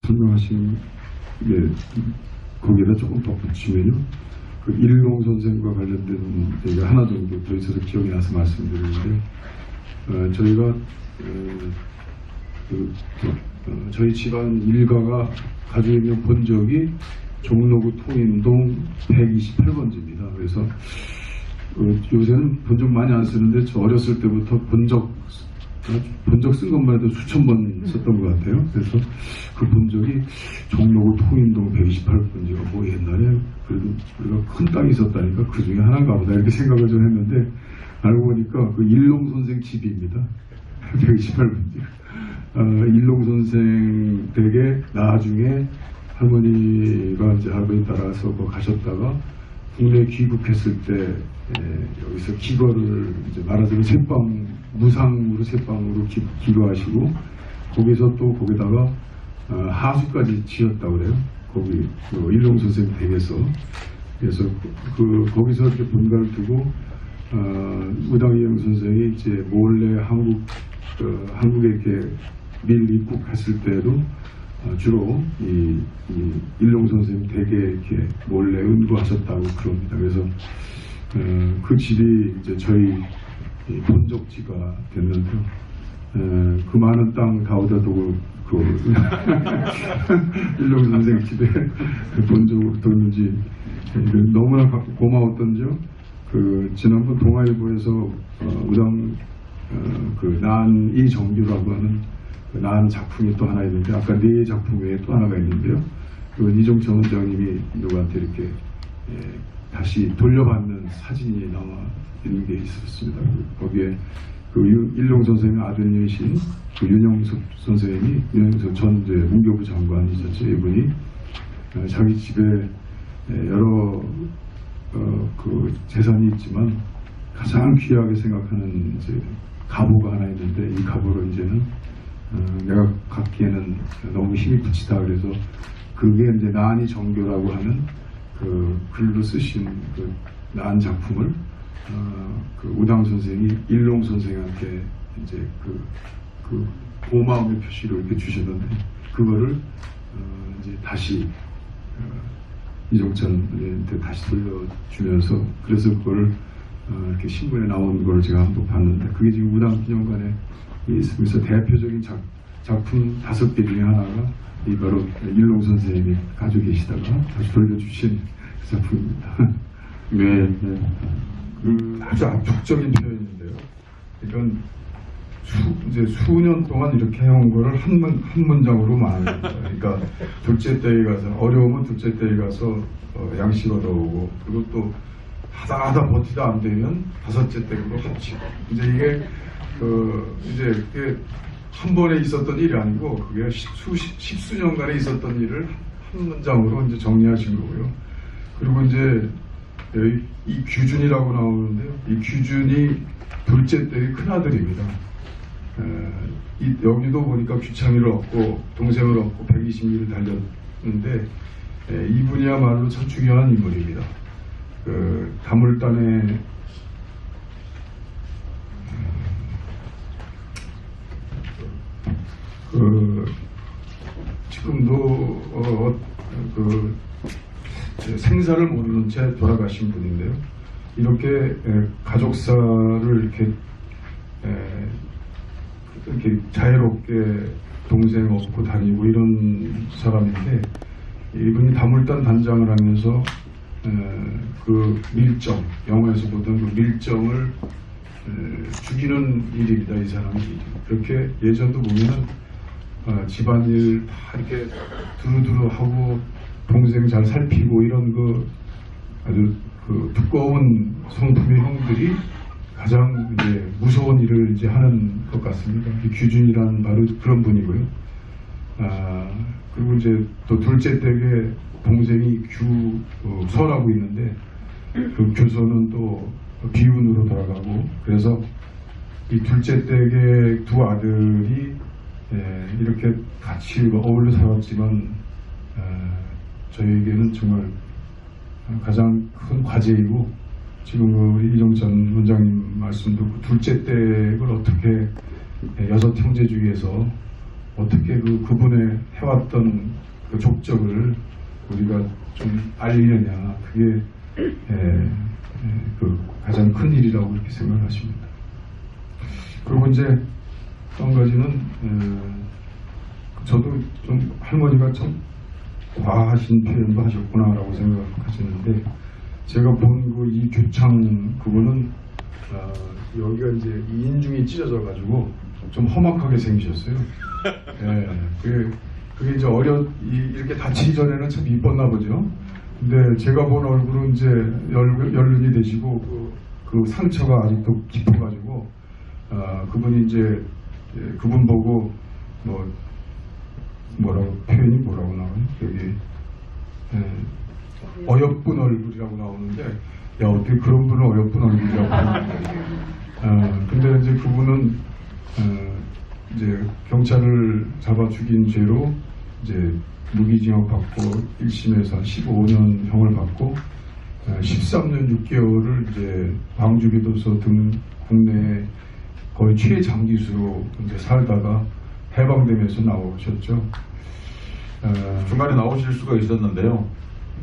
설명하신 게 거기에다 조금 덧붙이면요. 그 일용 선생과 관련된 얘기가 하나 정도 들어있어서 기억이 나서 말씀드리는데, 저희가 저희 집안 일가가 가지고 있는 본적이 종로구 통인동 128번지입니다. 그래서 요새는 본적 많이 안 쓰는데 저 어렸을 때부터 본적 쓴 것만 해도 수천 번 썼던 것 같아요. 그래서 그 본적이 종로구 통인동 128번지가 뭐 옛날에 그래도 우리가 큰 땅이 있었다니까 그 중에 하나인가 보다 이렇게 생각을 좀 했는데, 알고 보니까 그 일롱 선생 집입니다. 128번지가. 일롱 선생 댁에 나중에 할머니가 이제 할머니 따라서 뭐 가셨다가 국내 귀국했을 때 여기서 기거를 이제 말하자면 새빵 무상으로 새빵으로 기거하시고, 거기서 또 거기다가 하수까지 지었다고 그래요. 거기 일롱 선생 댁에서. 그래서 거기서 이렇게 본가를 두고 우당이영 선생이 이제 몰래 한국에 이렇게 밀 입국했을 때도 주로 이 일롱 선생님 댁에 이렇게 몰래 은구하셨다고 그럽니다. 그래서 그 집이 이제 저희 본적지가 됐는데요. 그 많은 땅 다 얻어 두고 그 일롱 선생 집에 본적으로 뒀는지 너무나 고마웠던죠. 지난번 동아일보에서 우당 난이 정규라고 하는 난 작품이 또 하나 있는데, 아까 네 작품 외에 또 하나가 있는데요. 이종철 원장님이 누구한테 이렇게 다시 돌려받는 사진이 나와 있는 게 있었습니다. 거기에 일롱 선생의 아드님이신 윤영석 선생님이, 윤영석 전 문교부 장관이셨죠. 이분이 자기 집에 여러 재산이 있지만 가장 귀하게 생각하는 이제 가보가 하나 있는데, 이 가보로 이제는 내가 갖기에는 너무 힘이 붙이다 그래서 그게 이제 난이 정교라고 하는 글로 쓰신 난 작품을 우당 선생이 일롱 선생한테 이제 고마움의 표시로 이렇게 주셨는데, 그거를 이제 다시 이종찬한테 다시 돌려주면서, 그래서 그거를 이렇게 신문에 나온 걸 제가 한번 봤는데, 그게 지금 우당 기념관에 있으면서 대표적인 작품 5개 중에 하나가 바로 일롱 선생님이 가지고 계시다가 다시 돌려주신 그 작품입니다. 네. 아주 압축적인 표현인데요. 이건 이제 수년 동안 이렇게 해온 거를 한 문장으로 말합니다. 그러니까 둘째 때에 가서, 어려우면 둘째 때에 가서 양식 얻어오고, 그리고 또 하다 버티다 안 되면 5째 때로 합치고. 이제 이게 이제 그게 한 번에 있었던 일이 아니고 그게 십수년간에 있었던 일을 한 문장으로 이제 정리하신 거고요. 그리고 이제 이 규준이라고 나오는데요. 이 규준이 둘째 때의 큰아들입니다. 여기도 보니까 규창이를 얻고 동생을 얻고 120리를 달렸는데, 이분이야말로 천추기한 인물입니다. 다물단에 지금도 생사를 모르는 채 돌아가신 분인데요. 이렇게 가족사를 이렇게 자유롭게 동생 얻고 다니고 이런 사람인데, 이분이 다물단 단장을 하면서 그 밀정, 영화에서 보던 그 밀정을 죽이는 일입니다. 이 사람이. 그렇게 예전도 보면 집안일 다 이렇게 두루두루 하고 동생 잘 살피고 이런 아주 두꺼운 성품의 형들이 가장 이제 무서운 일을 이제 하는 것 같습니다. 규준이란 바로 그런 분이고요. 그리고 이제 또 둘째 댁에 동생이 규서라고 있는데, 그 규서는 또 비운으로 돌아가고, 그래서 이 둘째 댁의 두 아들이 이렇게 같이 어울려 살았지만 저에게는 정말 가장 큰 과제이고, 지금 우리 이종찬 원장님 말씀 듣고 둘째 댁을 어떻게 여섯 형제 중에서 어떻게 그분의 해왔던 그 족적을 우리가 좀 알리느냐, 그게 그 가장 큰 일이라고 이렇게 생각하십니다. 그리고 이제 또 한 가지는 저도 좀 할머니가 좀 과하신 표현도 하셨구나라고 생각하시는데, 제가 본 그 이 규창 그분은 여기가 이제 인중이 찢어져 가지고 좀 험악하게 생기셨어요. 그게 이제 이렇게 다치기 전에는 참 이뻤나 보죠. 근데 제가 본 얼굴은 이제 연륜이 되시고 그 상처가 아직도 깊어가지고 그분이 이제 그분 보고 표현이 뭐라고 나와요? 여기 어여쁜 얼굴이라고 나오는데, 야, 어떻게 그런 분을 어여쁜 얼굴이라고 하는데, 근데 이제 그분은 이제 경찰을 잡아 죽인 죄로 이제 무기징역 받고 1심에서 15년 형을 받고 13년 6개월을 이제 광주교도소 등 국내 거의 최장기수로 이제 살다가 해방되면서 나오셨죠. 중간에 나오실 수가 있었는데요.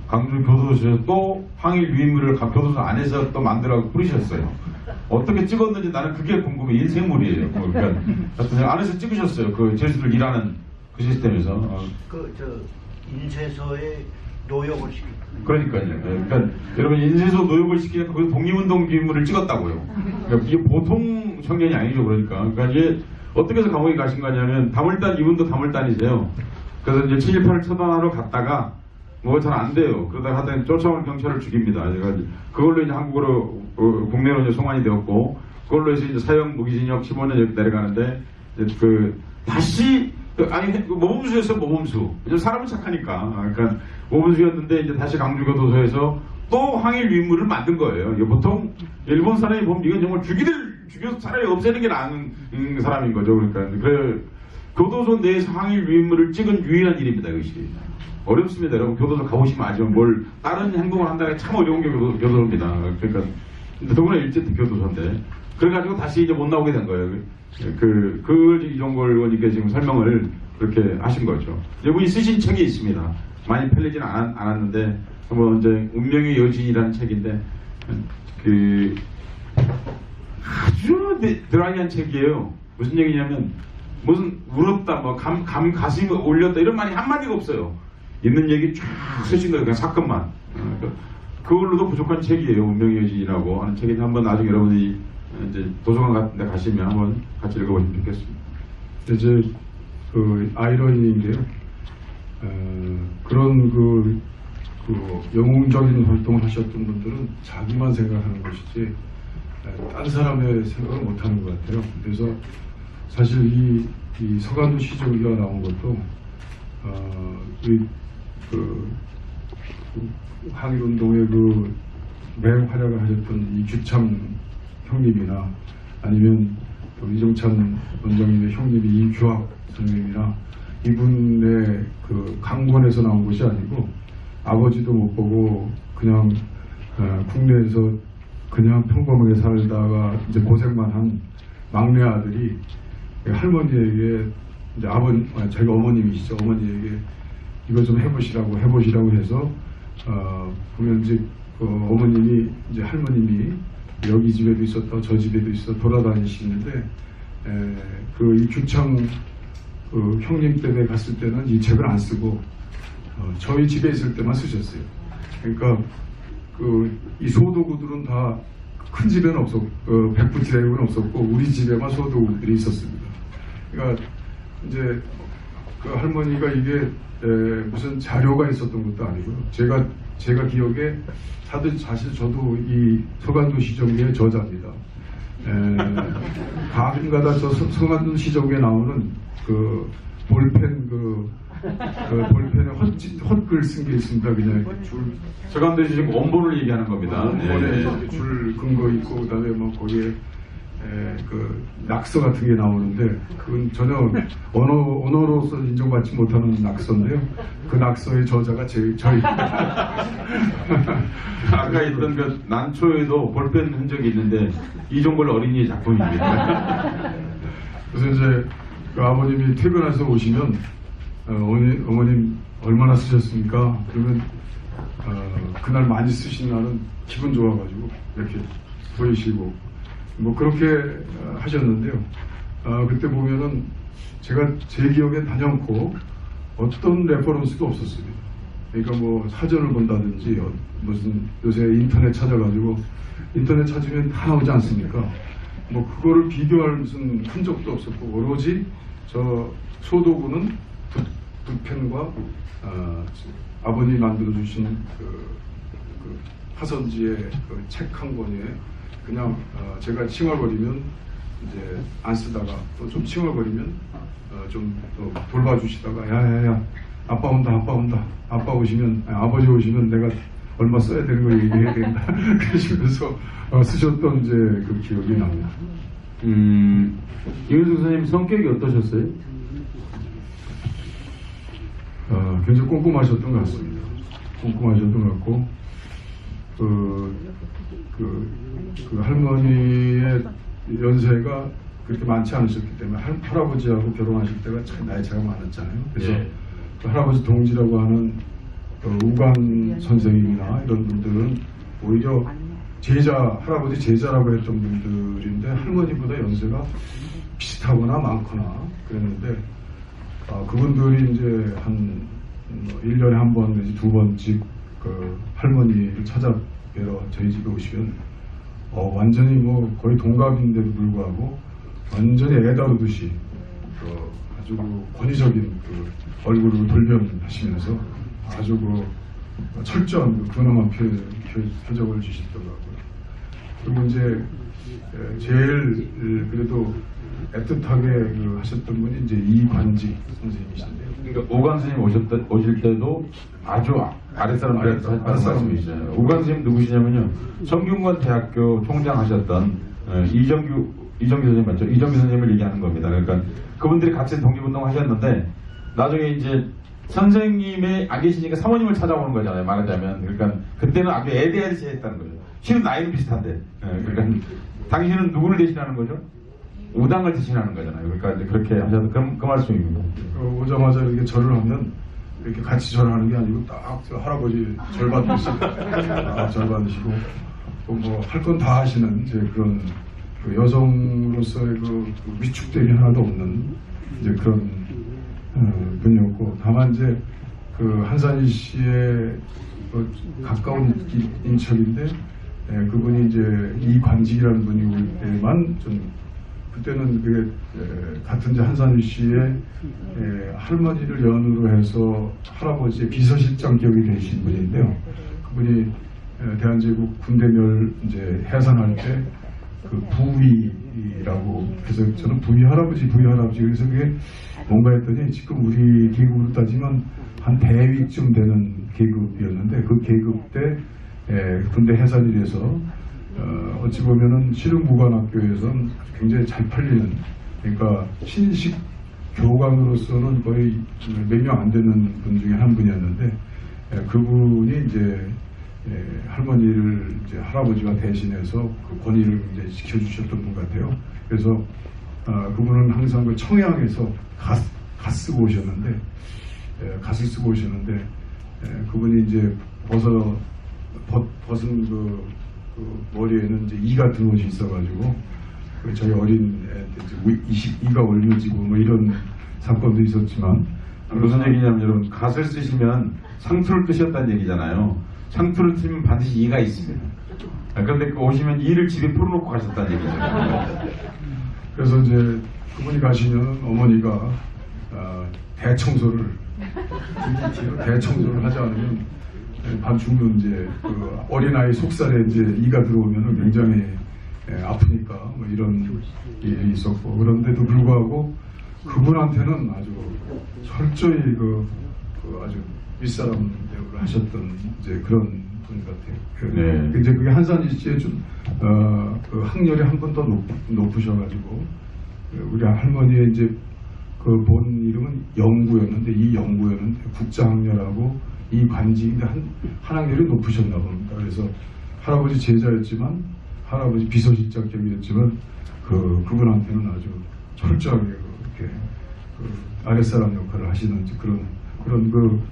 광주 교도소에서 또 항일 유인물을 교도소 안에서 또 만들라고 뿌리셨어요. 어떻게 찍었는지 나는 그게 궁금해. 인생물이에요. 그러니까 하여튼 안에서 찍으셨어요. 그 죄수들 일하는 그 시스템에서. 인쇄소에 노역을 시켰. 그러니까요. 그러니까 여러분, 인쇄소 노역을 시키니까 그 독립운동 유인물을 찍었다고요. 그러니까 이게 보통 청년이 아니죠. 그러니까 이게 어떻게 해서 감옥에 가신 거냐면, 다물단, 이분도 다물단이세요. 그래서 이제 7.18을 처단하러 갔다가 뭐 잘 안 돼요. 그러다가 하여튼 쫓아오는 경찰을 죽입니다. 그걸로 이제 한국으로 국내로 이제 송환이 되었고, 그걸로 해서 이제 사형 무기징역 15년 이렇게 내려가는데, 다시 모범수였어요. 모범수. 왜냐면 사람은 착하니까. 그러니까 모범수였는데 이제 다시 강주교도소에서 또 항일 유인물을 만든 거예요. 이게 보통 일본 사람이 보면 이건 정말 죽여서 차라리 없애는 게 나은 사람인 거죠. 그러니까 교도소 내에서 항일 유인물을 찍은 유일한 일입니다. 이것이 어렵습니다. 여러분, 교도소 가보시면 아시면 뭘 다른 행동을 한다는 게 참 어려운 게 교도소입니다. 그러니까 더구나 일제 교도소인데, 그래가지고 다시 이제 못 나오게 된 거예요. 그걸 이종걸 의원님께 지금 설명을 그렇게 하신 거죠. 이분이 쓰신 책이 있습니다. 많이 팔리지는 않았는데, 뭐 이제 운명의 여진이라는 책인데, 아주 드라이한 책이에요. 무슨 얘기냐면, 무슨 울었다, 뭐 가슴이 올렸다 이런 말이 한마디가 없어요. 있는 얘기 쫙 쓰신 거예요. 그냥 사건만. 그걸로도 부족한 책이에요. 운명의 여진이라고 하는 책인데, 한번 나중에 여러분이 이제 도서관 같은 데 가시면 한번 같이 읽어보시면 좋겠습니다. 이제 아이러니인데요. 그런 영웅적인 활동을 하셨던 분들은 자기만 생각하는 것이지 딴 사람의 생각을 못하는 것 같아요. 그래서 사실 이 서간도 시조기가 나온 것도 항일운동의 맹활약을 하셨던 이 규창 형님이나 아니면 이정찬 원장님의 형님이 이규학 선생님이나 이분의 강권에서 나온 것이 아니고, 아버지도 못 보고 그냥 국내에서 그냥 평범하게 살다가 이제 고생만 한 막내 아들이 할머니에게 이제 제가 어머님이시죠. 어머니에게 이거 좀 해보시라고 해서 보면 이제 어머님이 이제 할머님이 여기 집에도 있었다 저 집에도 있어 돌아다니시는데, 이 규창 형님 때문에 갔을 때는 이 책을 안 쓰고 저희 집에 있을 때만 쓰셨어요. 그러니까 이 소도구들은 다 큰 집에는 없었고, 백부지대에는 없었고 우리 집에만 소도구들이 있었습니다. 그러니까 이제 할머니가 이게 무슨 자료가 있었던 것도 아니고요. 제가 기억에 사실 저도 이 서간도 시정기의 저자입니다. 가끔가다 저 서간도 시정기에 나오는 볼펜 볼펜에 헛글 쓴 게 있습니다. 그냥 서간도 시정 원본을 얘기하는 겁니다. 원본에 줄 근거 있고, 그다음에 뭐 거기에 낙서 같은 게 나오는데, 그건 전혀 언어로서 인정받지 못하는 낙서인데요. 그 낙서의 저자가 저희. 아까 있던 난초에도 볼펜 흔적이 있는데 이종걸 어린이의 작품입니다. 그래서 이제 그 아버님이 퇴근해서 오시면 어머님 얼마나 쓰셨습니까? 그러면 그날 많이 쓰신 날은 기분 좋아가지고 이렇게 보이시고 뭐 그렇게 하셨는데요. 그때 보면은 제가 제 기억에 단연코 어떤 레퍼런스도 없었습니다. 그러니까 뭐 사전을 본다든지 무슨 요새 인터넷 찾아가지고 인터넷 찾으면 다 나오지 않습니까? 뭐 그거를 비교할 무슨 흔적도 없었고 오로지 저 소도구는 두 편과 아버님이 만들어 주신 그 화선지의 그 책 한 권에 그냥 제가 칭얼거리면 이제 안 쓰다가 또 좀 칭얼거리면 좀 또 돌봐주시다가 야야야 아빠 온다 아빠 오시면 아버지 오시면 내가 얼마 써야 되는 거 얘기해야 된다 그러시면서 쓰셨던 이제 그 기억이 납니다. 이윤석 선생님 성격이 어떠셨어요? 굉장히 꼼꼼하셨던 것 같습니다. 꼼꼼하셨던 것 같고 그 할머니의 연세가 그렇게 많지 않으셨기 때문에 할아버지하고 결혼하실 때가 참 나이 차가 많았잖아요. 그래서 예. 그 할아버지 동지라고 하는 우관 선생님이나 이런 분들은 오히려 할아버지 제자라고 했던 분들인데 할머니보다 연세가 비슷하거나 많거나 그랬는데 그분들이 이제 한 1년에 한 번 내지 두 번씩 그 할머니를 찾아뵈러 저희 집에 오시면 완전히 뭐 거의 동갑인데도 불구하고 완전히 애 다루듯이 아주 권위적인 그 얼굴을 돌변하시면서 아주 철저한 근엄한 표정을 주시더라고요. 그리고 이제 제일 그래도 애틋하게 하셨던 분이 이제 이관직 선생님이신데요. 그러니까 오관 선생님 오실 때도 아주 아랫사람들한테 하는 말씀이시잖아요. 오관 선생님 누구시냐면요. 성균관 대학교 총장 하셨던 이정규 선생님 맞죠? 이정규 선생님을 얘기하는 겁니다. 그러니까 그분들이 같이 독립운동 하셨는데 나중에 이제 선생님이 안 계시니까 사모님을 찾아오는 거잖아요. 말하자면. 그러니까 그때는 아주 애대하듯이 했다는 거죠. 실은 나이는 비슷한데. 그러니까 당신은 누구를 대신하는 거죠? 우당을 대신하는 거잖아요. 그러니까 이제 그렇게 하셔서 그 말씀입니다. 오자마자 이렇게 절을 하면 이렇게 같이 절하는 게 아니고 딱 할아버지 절 받으시고 절 받으시고 뭐 할 건 다 하시는 이제 그런 그 여성으로서의 그 위축됨이 하나도 없는 이제 그런 분이었고 다만 이제 그 한산희 씨의 가까운 인척인데 그분이 이제 이관직이라는 분이 올 때만 좀 그때는 그게 같은 이제 한산희 씨의 할머니를 연으로 해서 할아버지의 비서실장 격이 되신 분인데요. 그분이 대한제국 군대멸 이제 해산할 때 그 부위라고 그래서 저는 부위 할아버지 그래서 그게 뭔가 했더니 지금 우리 계급으로 따지면 한 대위쯤 되는 계급이었는데 그 계급 때 군대 해산이 돼서 어찌 보면은 실용무관학교에서는 굉장히 잘 팔리는 그러니까 신식 교관으로서는 거의 몇 명 안 되는 분 중에 한 분이었는데 그분이 이제 할머니를 이제 할아버지가 대신해서 그 권위를 이제 지켜주셨던 분 같아요. 그래서 그분은 항상 그 청양에서 갓 쓰고 오셨는데 갓을 쓰고 오셨는데 그분이 이제 벗은 그 머리에는 이제 이 같은 옷이 있어가지고 저희 어린 애들 이가 올려지고 뭐 이런 사건도 있었지만 무슨 얘기냐면 여러분 갓을 쓰시면 상투를 뜨셨다는 얘기잖아요. 상투를 쓰면 반드시 이가 있습니다. 그런데 오시면 이를 집에 풀어놓고 가셨다는 얘기죠. 그래서 이제 그분이 가시면 어머니가 대청소를 하지 않으면 밤중면 이제 그 어린아이 속살에 이제 이가 들어오면 굉장히 아프니까 뭐 이런 일이 있었고 그런데도 불구하고 그분한테는 아주 철저히 그 아주 윗사람 대우를 하셨던 이제 그런 분 같아요. 네. 이제 그게 한산희 씨의 좀 그 학렬이 한 번 더 높으셔가지고 우리 할머니의 이제 그 본 이름은 영구였는데 이 영구였는데 국자학렬하고 이 관직인데 한 학렬이 높으셨나 봅니다. 그래서 할아버지 제자였지만 할아버지 비서실장격이었지만 그분한테는 아주 철저하게 그렇게 아랫사람 역할을 하시는지 그런 그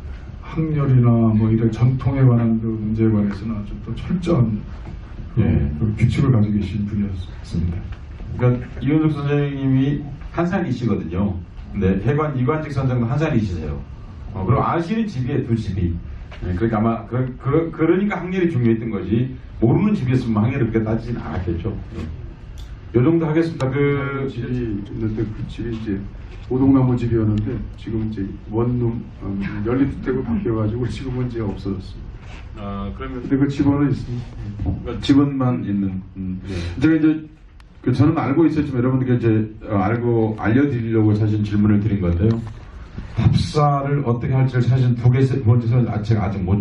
학렬이나 뭐 이런 전통에 관한 그 문제에 관해서는 아주 또 철저한 그 규칙을 가지고 계신 분이었습니다. 그러니까 이윤석 선생님이 한산이시거든요. 근데 해관 이관직 선생도 한산이시세요. 그리고 아시는 집이에요, 두 집이. 그러니까 아마 그러니까 학렬이 중요했던 거지. 모르는 집이었으면 학렬을 그렇게 따지진 않았겠죠. 요 정도 하겠습니다. 그 집이 있는데 그 집이 이제 오동나무 집이었는데 지금 이제 원룸 연립주택으로 바뀌어가지고 지금은 이제 없어졌습니다. 그러면 근데 그 집원은 있습니다. 그러니까 집원만 있는. 제가 이제 저는 알고 있었지만 여러분들께 이제 알고 알려드리려고 사실 질문을 드린 건데요. 답사를 어떻게 할지를 사실 두 번째서는 제가 아직 못